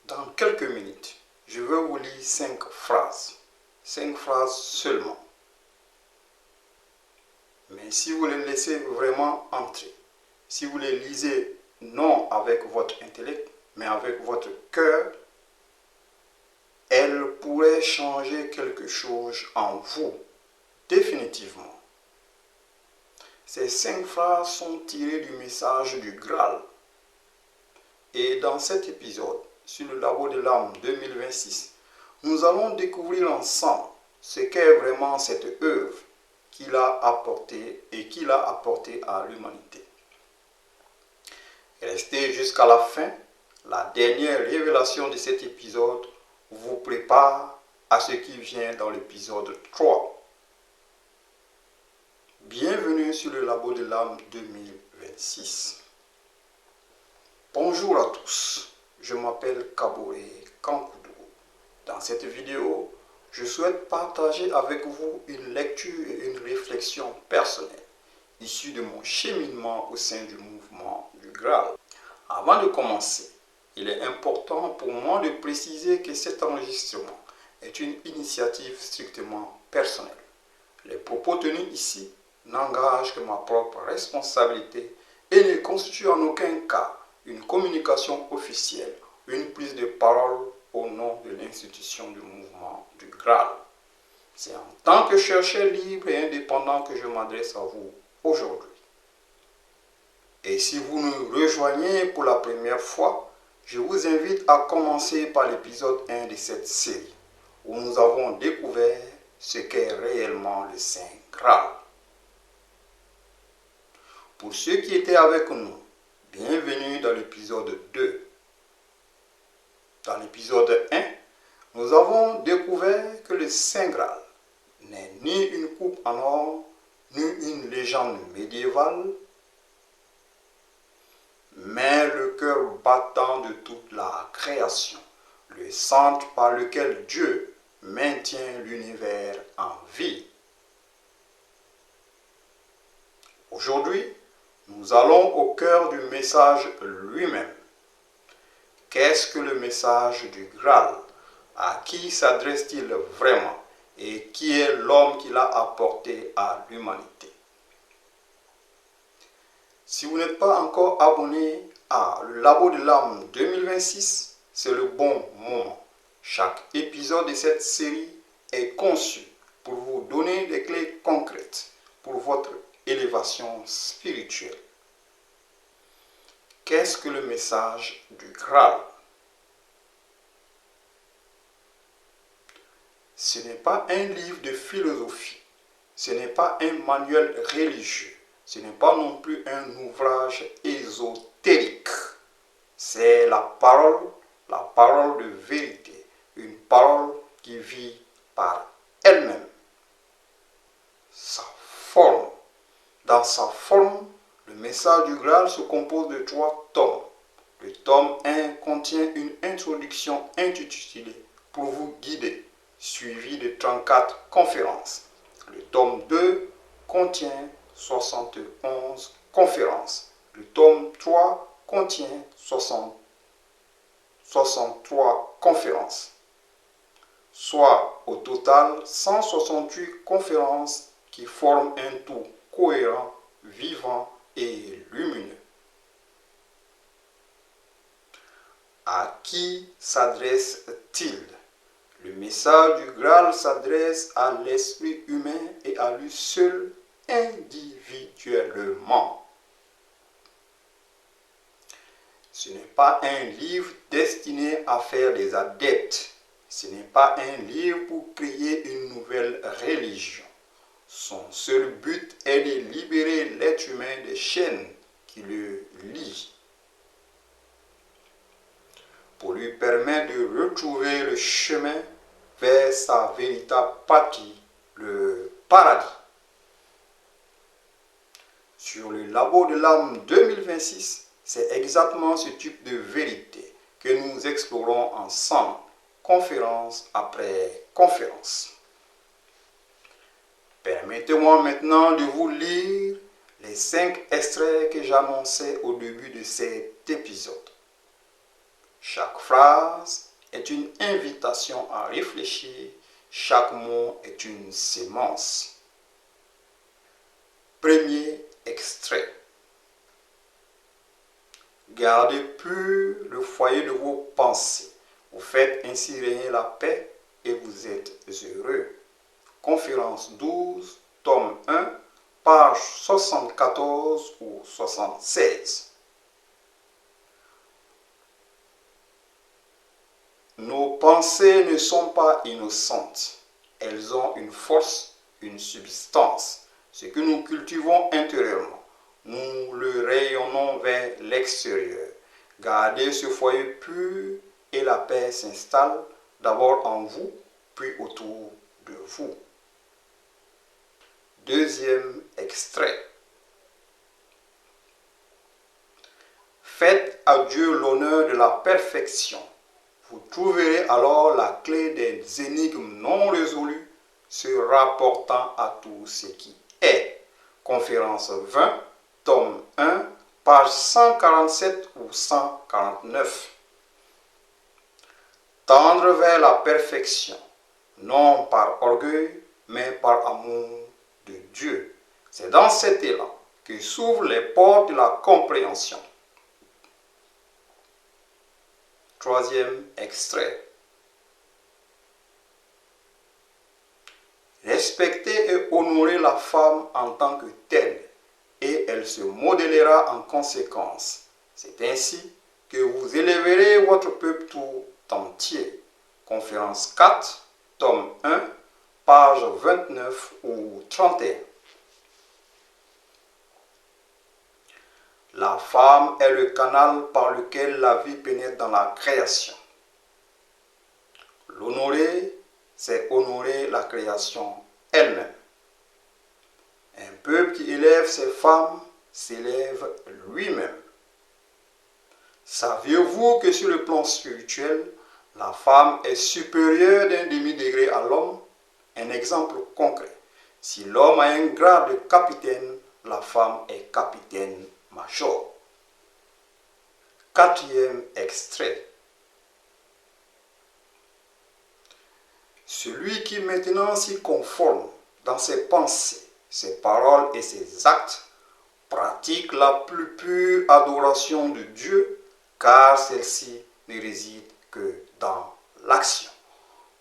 Dans quelques minutes, je vais vous lire 5 phrases. 5 phrases seulement. Mais si vous les laissez vraiment entrer, si vous les lisez non avec votre intellect, mais avec votre cœur, elles pourraient changer quelque chose en vous, définitivement. Ces 5 phrases sont tirées du message du Graal. Et dans cet épisode, sur le Labo de l'âme 2026, nous allons découvrir ensemble ce qu'est vraiment cette œuvre qu'il a apportée et qu'il a apportée à l'humanité. Restez jusqu'à la fin. La dernière révélation de cet épisode vous prépare à ce qui vient dans l'épisode 3. Bienvenue sur le Labo de l'âme 2026. Bonjour à tous, je m'appelle Kabore Kankoudou. Dans cette vidéo, je souhaite partager avec vous une lecture et une réflexion personnelle issue de mon cheminement au sein du mouvement du Graal. Avant de commencer, il est important pour moi de préciser que cet enregistrement est une initiative strictement personnelle. Les propos tenus ici n'engagent que ma propre responsabilité et ne constituent en aucun cas une communication officielle, une prise de parole au nom de l'institution du mouvement du Graal. C'est en tant que chercheur libre et indépendant que je m'adresse à vous aujourd'hui. Et si vous nous rejoignez pour la première fois, je vous invite à commencer par l'épisode 1 de cette série, où nous avons découvert ce qu'est réellement le Saint Graal. Pour ceux qui étaient avec nous, bienvenue dans l'épisode 2. Dans l'épisode 1, nous avons découvert que le Saint Graal n'est ni une coupe en or, ni une légende médiévale, mais le cœur battant de toute la création, le centre par lequel Dieu maintient l'univers en vie. Aujourd'hui, nous allons au cœur du message lui-même. Qu'est-ce que le message du Graal? À qui s'adresse-t-il vraiment? Et qui est l'homme qu'il a apporté à l'humanité? Si vous n'êtes pas encore abonné à le Labo de l'âme 2026, c'est le bon moment. Chaque épisode de cette série est conçu pour vous donner des clés concrètes pour votre élévation spirituelle. Qu'est-ce que le message du Graal? Ce n'est pas un livre de philosophie, ce n'est pas un manuel religieux, ce n'est pas non plus un ouvrage ésotérique. C'est la parole de vérité, une parole qui vit par elle-même. Sa forme. Dans sa forme, le message du Graal se compose de 3 tomes. Le tome 1 contient une introduction intitulée « Pour vous guider », suivie de 34 conférences. Le tome 2 contient 71 conférences. Le tome 3 contient 63 conférences, soit au total 168 conférences qui forment un tout cohérent, vivant et lumineux. À qui s'adresse-t-il? Le message du Graal s'adresse à l'esprit humain et à lui seul individuellement. Ce n'est pas un livre destiné à faire des adeptes. Ce n'est pas un livre pour créer une nouvelle religion. Son seul but est de libérer l'être humain des chaînes qui le lient, pour lui permettre de retrouver le chemin vers sa véritable patrie, le paradis. Sur le Labo de l'âme 2026, c'est exactement ce type de vérité que nous explorons ensemble, conférence après conférence. Permettez-moi maintenant de vous lire les 5 extraits que j'annonçais au début de cet épisode. Chaque phrase est une invitation à réfléchir. Chaque mot est une sémence. Premier extrait. Gardez pur le foyer de vos pensées. Vous faites ainsi régner la paix et vous êtes heureux. Conférence 12, tome 1, page 74 ou 76. Nos pensées ne sont pas innocentes. Elles ont une force, une substance. Ce que nous cultivons intérieurement, nous le rayonnons vers l'extérieur. Gardez ce foyer pur et la paix s'installe d'abord en vous, puis autour de vous. Deuxième extrait. Faites à Dieu l'honneur de la perfection. Vous trouverez alors la clé des énigmes non résolues se rapportant à tout ce qui est. Conférence 20, tome 1, page 147 ou 149. Tendre vers la perfection, non par orgueil, mais par amour de Dieu. C'est dans cet élan que s'ouvrent les portes de la compréhension. Troisième extrait. Respectez et honorez la femme en tant que telle, et elle se modélera en conséquence. C'est ainsi que vous élèverez votre peuple tout entier. Conférence 4, tome 1, page 29 ou 31. La femme est le canal par lequel la vie pénètre dans la création. L'honorer, c'est honorer la création elle-même. Un peuple qui élève ses femmes s'élève lui-même. Saviez-vous que sur le plan spirituel, la femme est supérieure d'un demi-degré à l'homme? Un exemple concret. Si l'homme a un grade de capitaine, la femme est capitaine major. Quatrième extrait. Celui qui maintenant s'y conforme dans ses pensées, ses paroles et ses actes, pratique la plus pure adoration de Dieu, car celle-ci ne réside que dans l'action.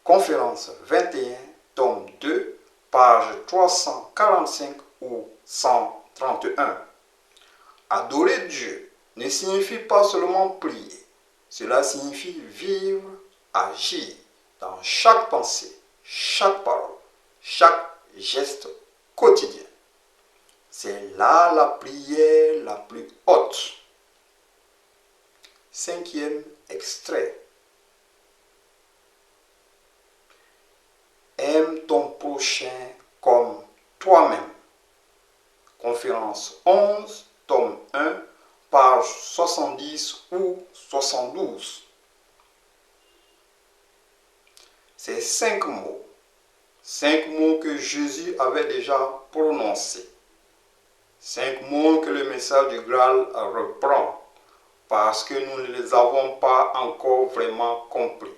Conférence 21, tome 2, page 345 ou 131. Adorer Dieu ne signifie pas seulement prier. Cela signifie vivre, agir dans chaque pensée, chaque parole, chaque geste quotidien. C'est là la prière la plus haute. Cinquième extrait. Aime ton prochain comme toi-même. Conférence 11, tome 1, page 70 ou 72. Ces 5 mots que Jésus avait déjà prononcés. 5 mots que le message du Graal reprend parce que nous ne les avons pas encore vraiment compris,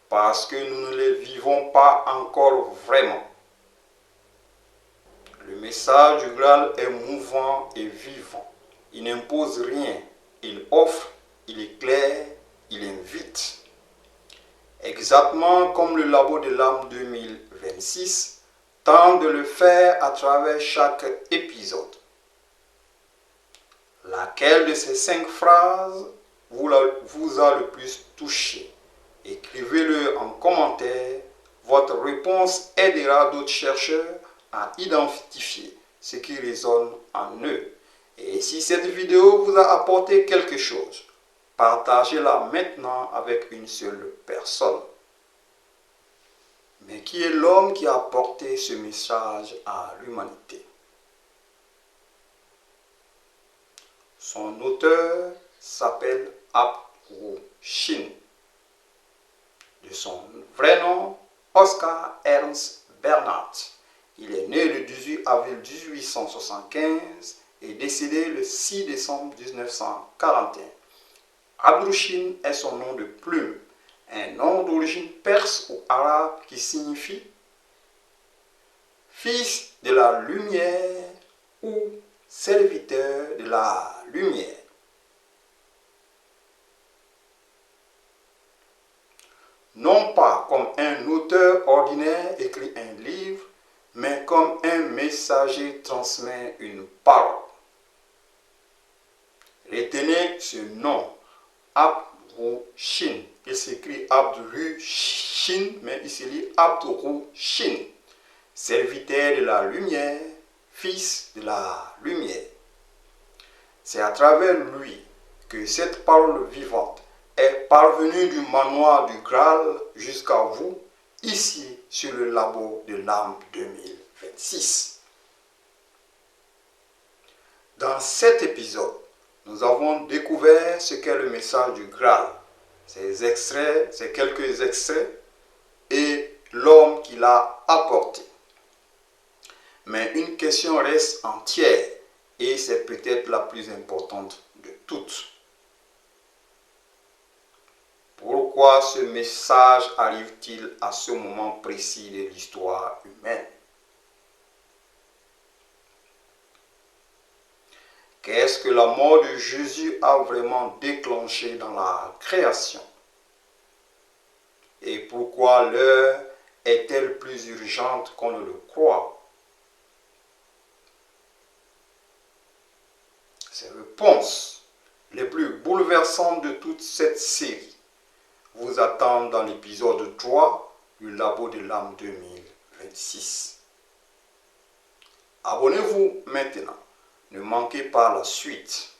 parce que nous ne les vivons pas encore vraiment. Le message du Graal est mouvant et vivant. Il n'impose rien, il offre, il éclaire, il invite. Exactement comme le Labo de l'âme 2026 tente de le faire à travers chaque épisode. Laquelle de ces 5 phrases vous a le plus touché? Écrivez-le en commentaire. Votre réponse aidera d'autres chercheurs à identifier ce qui résonne en eux. Et si cette vidéo vous a apporté quelque chose, partagez-la maintenant avec une seule personne. Mais qui est l'homme qui a apporté ce message à l'humanité? Son auteur s'appelle Apu Shin. De son vrai nom, Oscar Ernst Bernhardt. Il est né le 18 avril 1875 et décédé le 6 décembre 1941. Abdou-Shin est son nom de plume, un nom d'origine perse ou arabe qui signifie fils de la lumière ou serviteur de la lumière. Non pas comme un auteur ordinaire écrit un livre, mais comme un messager transmet une parole. Retenez ce nom, Abdou-Shin. Il s'écrit Abdou-Shin, mais il se lit Abdou-Shin. Serviteur de la lumière, fils de la lumière. C'est à travers lui que cette parole vivante est parvenue du manoir du Graal jusqu'à vous, ici sur le labo de l'âme 2026. Dans cet épisode, nous avons découvert ce qu'est le message du Graal, ces quelques extraits et l'homme qui l'a apporté. Mais une question reste entière et c'est peut-être la plus importante de toutes. Pourquoi ce message arrive-t-il à ce moment précis de l'histoire humaine? Qu'est-ce que la mort de Jésus a vraiment déclenché dans la création? Et pourquoi l'heure est-elle plus urgente qu'on ne le croit? Ces réponses les plus bouleversantes de toute cette série vous attendent dans l'épisode 3 du Labo de l'âme 2026. Abonnez-vous maintenant. Ne manquez pas la suite.